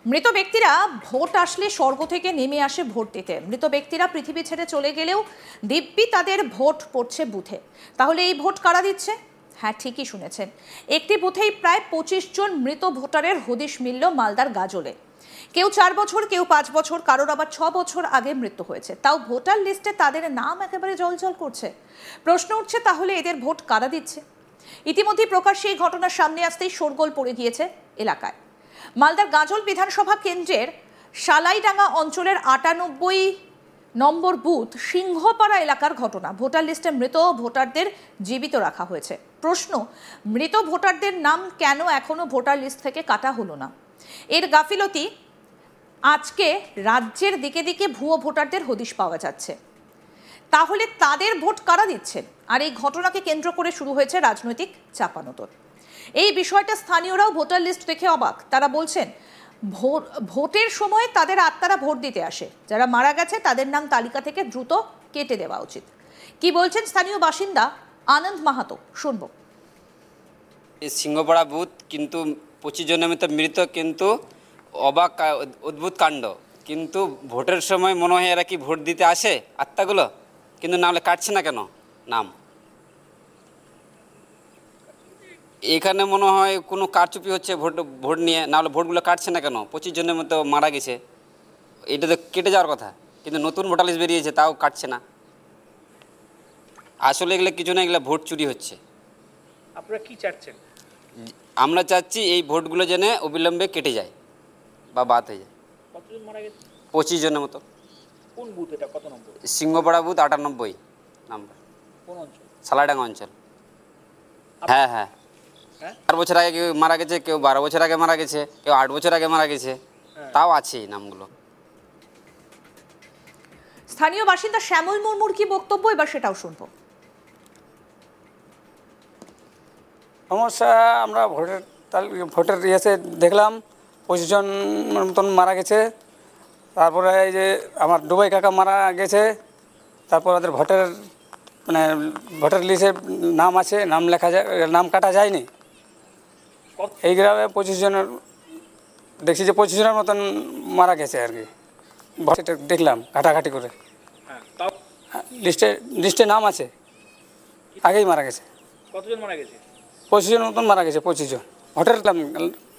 মৃত ব্যক্তিরা ভোট আসলে স্বর্গ থেকে নেমে আসে ভোট দিতে। মৃত ব্যক্তিরা পৃথিবী ছেড়ে চলে গেলেও দিব্যি তাদের ভোট পড়ছে বুথে। তাহলে এই ভোট কারা দিচ্ছে? হ্যাঁ, ঠিকই শুনেছেন, একটি বুথেই প্রায় 25 জন মৃত ভোটারের হদিশ মিলল মালদার গাজলে। কেউ 4 বছর, কেউ 5 বছর, কারোর আবার 6 বছর আগে মৃত্যু হয়েছে। তাও ভোটার লিস্টে তাদের নাম একেবারে জলজল করছে। প্রশ্ন উঠছে, তাহলে এদের ভোট কারা দিচ্ছে? ইতিমধ্যে প্রকাশ্যে এই ঘটনার সামনে আসতেই শোরগোল পড়ে গিয়েছে এলাকায়। মালদার গাজল বিধানসভা কেন্দ্রের সালাইডাঙ্গা অঞ্চলের 98 নম্বর বুথ সিংহপাড়া এলাকার ঘটনা। ভোটার লিস্টে মৃত ভোটারদের জীবিত রাখা হয়েছে। প্রশ্ন, মৃত ভোটারদের নাম কেন এখনো ভোটার লিস্ট থেকে কাটা হলো না? এর গাফিলতি আজকে রাজ্যের দিকে দিকে ভুয়ো ভোটারদের হদিশ পাওয়া যাচ্ছে। তাহলে তাদের ভোট কারা দিচ্ছেন? আর এই ঘটনাকে কেন্দ্র করে শুরু হয়েছে রাজনৈতিক চাপানোতর। এই বিষয়টা স্থানীয়রাও ভোটার লিস্ট দেখে অবাক। তারা বলছেন, ভোটের সময় তাদের আত্মারা ভোট দিতে আসে, যারা মারা গেছে তাদের নাম তালিকা থেকে দ্রুত কেটে দেওয়া উচিত। কি বলছেন স্থানীয় বাসিন্দা আনন্দ মাহাতো, শুনবো। সিংহপাড়া বুথ কিন্তু 25 জনের মতো মৃত, কিন্তু অবাক অদ্ভুত কাণ্ড। কিন্তু ভোটের সময় মনে হয় এরা কি ভোট দিতে আসে আত্মাগুলো, কিন্তু না হলে কাটছে না কেন নাম? এখানে মনে হয় কোনো কারচুপি হচ্ছে ভোট নিয়ে, না হলে ভোটগুলো কাটছে না কেন? 25 জনের মতো মারা গেছে, এটা তো কেটে যাওয়ার কথা, কিন্তু নতুন ভোটার লিস্ট বেরিয়েছে তাও কাটছে না। আসলে এগুলো কিছু না, এগুলো ভোট চুরি হচ্ছে। আপনারা কি চাচ্ছেন? আমরা চাচ্ছি এই ভোটগুলো যেন অবিলম্বে কেটে যায় বা বাদ হয়ে যায়। কতজন মারা গেছে? 25 জনের মতো। কোন বুথ এটা, কত নম্বর? Singhapara booth 98 number. কোন অঞ্চল? সালাইডাঙ্গা অঞ্চল। হ্যাঁ হ্যাঁ, 4 বছর আগে কেউ মারা গেছে, কেউ 12 বছর আগে মারা গেছে, কেউ 8 বছর আগে মারা গেছে, তাও আছে এই নামগুলো। স্থানীয় বাসিন্দা শ্যামল মুর্মুর কি বক্তব্য, এবার সেটাও শুনবো। সমস্যা, আমরা ভোটের ইয়েতে দেখলাম 25 জন মতন মারা গেছে। তারপরে এই যে আমার ডুবাই কাকা মারা গেছে। তারপর ওদের ভোটার লিস্টে নাম আছে, নাম লেখা যায়, নাম কাটা যায়নি। এই গ্রামে 25 জনের দেখছি যে 25 জনের মতন মারা গেছে আর কি। সেটা দেখলাম ঘাটাঘাটি করে। লিস্টে নাম আছে, আগেই মারা গেছে। কতজন মারা গেছে? 25 জন মতন মারা গেছে। 25 জন ভোটের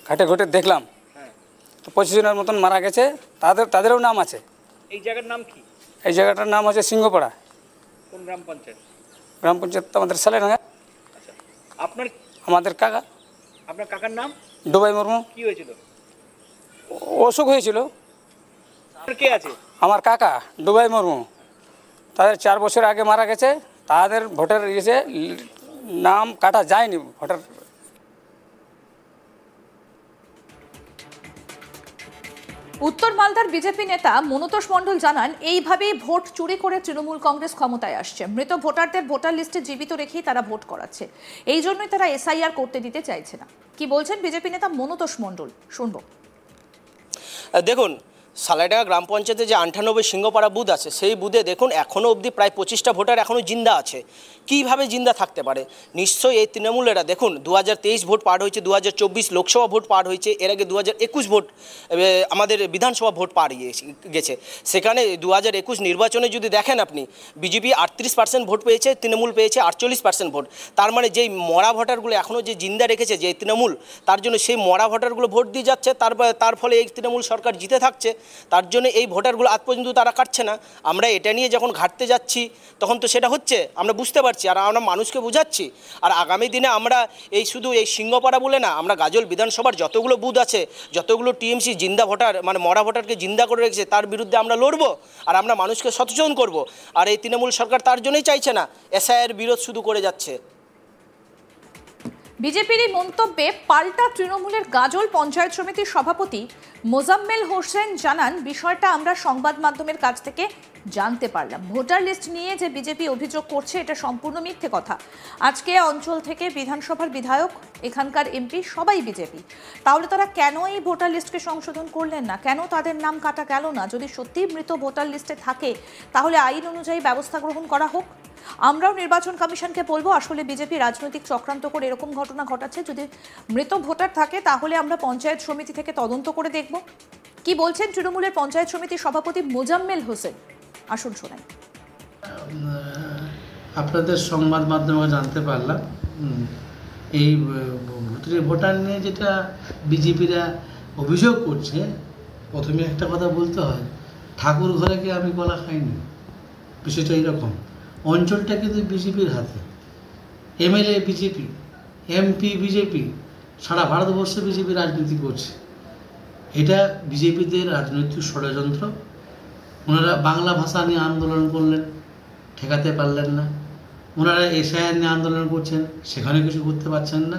ঘাটে দেখলাম, তো 25 জনের মতন মারা গেছে। তাদেরও নাম আছে। এই জায়গার নাম কি? এই জায়গাটার নাম হচ্ছে সিংহপাড়া। কোন গ্রাম পঞ্চায়েত? গ্রাম পঞ্চায়েত আমাদের সালেডাঙ্গা। আচ্ছা, আমাদের কাকা। আপনার কাকার নাম? ডুবাই মুর্মু। কি হয়েছিল? অসুখ হয়েছিল। কে আছে? আমার কাকা ডুবাই মুর্মু। তাদের 4 বছর আগে মারা গেছে। তাদের ভোটার ইয়েছে নাম কাটা যায়নি। ভোটার উত্তর মালদার বিজেপি নেতা মনতোষ মণ্ডল জানান, এইভাবেই ভোট চুরি করে তৃণমূল কংগ্রেস ক্ষমতায় আসছে। মৃত ভোটারদের ভোটার লিস্টে জীবিত রেখেই তারা ভোট করাচ্ছে। এই জন্যই তারা এসআইআর করতে দিতে চাইছে না। কি বলছেন বিজেপি নেতা মনতোষ মণ্ডল, শুনবো। দেখুন, সালাইডাঙ্গা গ্রাম পঞ্চায়েতে যে 98 সিংহপাড়া বুথ আছে, সেই বুথে দেখুন এখনও অবধি প্রায় 25টা ভোটার এখনও জিন্দা আছে। কীভাবে জিন্দা থাকতে পারে? নিশ্চয়ই এই তৃণমূলেরা, দেখুন 2023 ভোট পার হয়েছে, 2024 লোকসভা ভোট পার হয়েছে, এর আগে 2021 ভোট আমাদের বিধানসভা ভোট পার গেছে। সেখানে 2021 নির্বাচনে যদি দেখেন আপনি, বিজেপি 38% ভোট পেয়েছে, তৃণমূল পেয়েছে 48% ভোট। তার মানে যেই মরা ভোটারগুলো এখনও যে জিন্দা রেখেছে যে তৃণমূল, তার জন্য সেই মরা ভোটারগুলো ভোট দিয়ে যাচ্ছে। তার ফলে এই তৃণমূল সরকার জিতে থাকছে। তার জন্য এই ভোটারগুলো আজ পর্যন্ত তারা কাটছে না। আমরা এটা নিয়ে যখন ঘাটতে যাচ্ছি তখন তো সেটা হচ্ছে, আমরা বুঝতে পারছি, আর আমরা মানুষকে বোঝাচ্ছি। আর আগামী দিনে আমরা শুধু এই সিংহপাড়া বলে না, আমরা গাজল বিধানসভার যতগুলো বুথ আছে, যতগুলো টিএমসি জিন্দা ভোটার মানে মরা ভোটারকে জিন্দা করে রেখেছে, তার বিরুদ্ধে আমরা লড়বো আর আমরা মানুষকে সচেতন করব। আর এই তৃণমূল সরকার তার জন্যই চাইছে না, এসআইআর বিরোধ শুধু করে যাচ্ছে। বিজেপির এই মন্তব্যে পাল্টা তৃণমূলের গাজল পঞ্চায়েত সমিতির সভাপতি মোজাম্মেল হোসেন জানান, বিষয়টা আমরা সংবাদ মাধ্যমের কাছ থেকে জানতে পারলাম। ভোটার লিস্ট নিয়ে যে বিজেপি অভিযোগ করছে এটা সম্পূর্ণ মিথ্যে কথা। আজকে অঞ্চল থেকে বিধানসভার বিধায়ক, এখানকার এমপি সবাই বিজেপি। তাহলে তারা কেন এই ভোটার লিস্টকে সংশোধন করলেন না? কেন তাদের নাম কাটা গেল না? যদি সত্যিই মৃত ভোটার লিস্টে থাকে তাহলে আইন অনুযায়ী ব্যবস্থা গ্রহণ করা হোক। আমরাও নির্বাচন কমিশনকে বলবো, আসলে বিজেপি রাজনৈতিক চক্রান্ত করে এরকম ঘটনা ঘটাচ্ছে। যদি মৃত ভোটার থাকে তাহলে আমরা পঞ্চায়েত সমিতি থেকে তদন্ত করে দেখব। কি বলছেন তৃণমূলের পঞ্চায়েত সমিতির সভাপতি মোজাম্মেল হোসেন, আসুন শোনাই। আপনাদের সংবাদ মাধ্যমে জানতে পারলাম এই ভোটার নিয়ে যেটা বিজেপিরা অভিযোগ করছে। প্রথমে একটা কথা বলতে হয়, ঠাকুর ঘরে গিয়ে আমি কলা খাইনি, বিষয়টা এইরকম। অঞ্চলটা কিন্তু বিজেপির হাতে, এমএলএ বিজেপি, এমপি বিজেপি, সারা ভারতবর্ষে বিজেপি রাজনীতি করছে। এটা বিজেপিদের রাজনৈতিক ষড়যন্ত্র। ওনারা বাংলা ভাষা নিয়ে আন্দোলন করলেন, ঠেকাতে পারলেন না। ওনারা এসআইআর নিয়ে আন্দোলন করছেন, সেখানে কিছু করতে পারছেন না।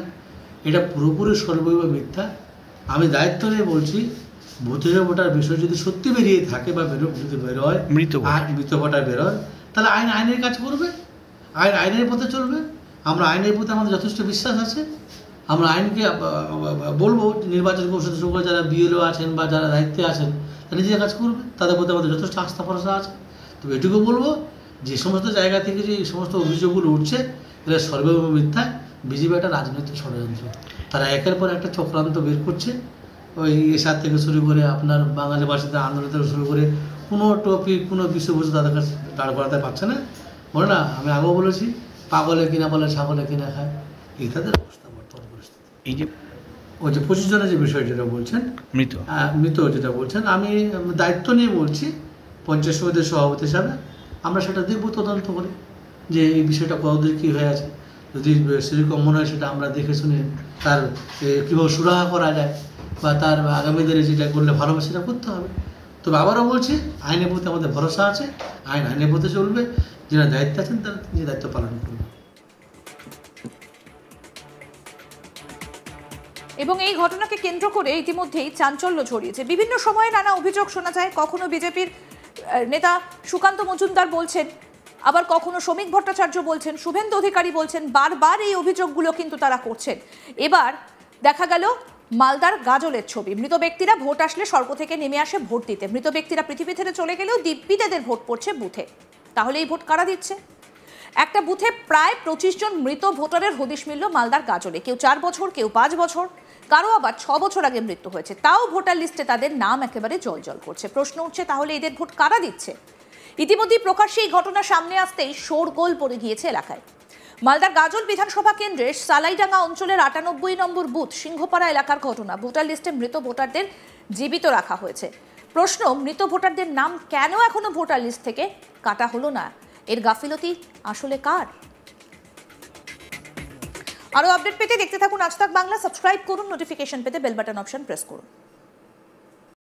এটা পুরোপুরি সর্বৈব মিথ্যা। আমি দায়িত্ব নিয়ে বলছি, ভূতের ভোটার বিষয় যদি সত্যি বেরিয়ে থাকে বা যদি বেরোয়, মৃত ভোটার বেরোয়, তাহলে আইনের কাজ করবে, আইনের পথে চলবে। আমরা আইনের প্রতি আমাদের যথেষ্ট বিশ্বাস আছে। আমরা আইনকে বলবো, নির্বাচন কমিশন শুরু করে যারা বিএলও আছেন বা যারা দায়িত্বে আছেন তারা নিজের কাজ করবে, তাদের প্রতি আমাদের যথেষ্ট আস্থা ভরসা আছে। তবে এটুকু বলবো, যে সমস্ত জায়গা থেকে যে এই সমস্ত অভিযোগগুলো উঠছে এরা সর্বৈব মিথ্যা। বিজেপি একটা রাজনৈতিক ষড়যন্ত্র, তারা একের পর একটা চক্রান্ত বের করছে। ওই এসার থেকে শুরু করে আপনার বাঙালি ভাষাতে আন্দোলন থেকে শুরু করে কোনো টপিক, কোনো বিষয়বস্তু তাদের কাছে দাঁড় করাতে পারছে না। বলে না, আমি আগেও বলেছি, পাগলে কিনা বলে ছাগলে কিনা খায়, এই তাদের অবস্থা বর্তমান পরিস্থিতি। এই যে ওই যে 25 জনের যে বিষয় যেটা বলছেন, মৃত যেটা বলছেন, আমি দায়িত্ব নিয়ে বলছি পঞ্চায়েত সমিতির সভাপতি হিসাবে। আমরা সেটা দেখবো তদন্ত করে, যে এই বিষয়টা কতদূর কী হয়ে আছে। যদি সেরকম মনে হয় সেটা আমরা দেখে শুনে তার কীভাবে সুরাহা করা যায় বা তার আগামী দিনে যেটা করলে ভালো হবে সেটা করতে হবে। তবে আবারও বলছি, আইনের প্রতি আমাদের ভরসা আছে, আইনের প্রতি চলবে। যারা দায়িত্ব আছেন তারা নিজের দায়িত্ব পালন করবে। এবং এই ঘটনাকে কেন্দ্র করে ইতিমধ্যেই চাঞ্চল্য ছড়িয়েছে। বিভিন্ন সময়ে নানা অভিযোগ শোনা যায়। কখনো বিজেপির নেতা সুকান্ত মজুমদার বলছেন, আবার কখনো শ্রমিক ভট্টাচার্য বলছেন, শুভেন্দু অধিকারী বলছেন। বারবার এই অভিযোগগুলো কিন্তু তারা করছেন। এবার দেখা গেল মালদার গাজলের ছবি। মৃত ব্যক্তিরা ভোট আসলে স্বর্গ থেকে নেমে আসে ভোট দিতে। মৃত ব্যক্তিরা পৃথিবী ছেড়ে চলে গেলেও দিব্যি তাদের ভোট পড়ছে বুথে। তাহলে এই ভোট কারা দিচ্ছে? একটা বুথে প্রায় 25 জন মৃত ভোটারের হদিশ মিলল মালদার গাজলে। কেউ 4 বছর, কেউ 5 বছর, কারো আবার 6 বছর আগে মৃত্যু হয়েছে। তাও ভোটার লিস্টে তাদের নাম একেবারে জলজল করছে। প্রশ্ন উঠছে, তাহলে এদের ভোট কারা দিচ্ছে? ইতিমধ্যেই প্রকাশ্যে এই ঘটনা সামনে আসতেই শোরগোল পড়ে গিয়েছে এলাকায়। মালদার গাজল বিধানসভা কেন্দ্রের সালাইডাঙ্গা অঞ্চলের 98 নম্বর বুথ সিংহপাড়া এলাকার ঘটনা। ভোটার লিস্টে মৃত ভোটারদের জীবিত রাখা হয়েছে। প্রশ্ন, মৃত ভোটারদের নাম কেন এখনো ভোটার লিস্ট থেকে কাটা হলো না? এর গাফিলতি আসলে কার? আরো আপডেট পেতে দেখতে থাকুন আজ তাক বাংলা। সাবস্ক্রাইব করুন, নোটিফিকেশন পেতে বেল বাটন অপশন প্রেস করুন।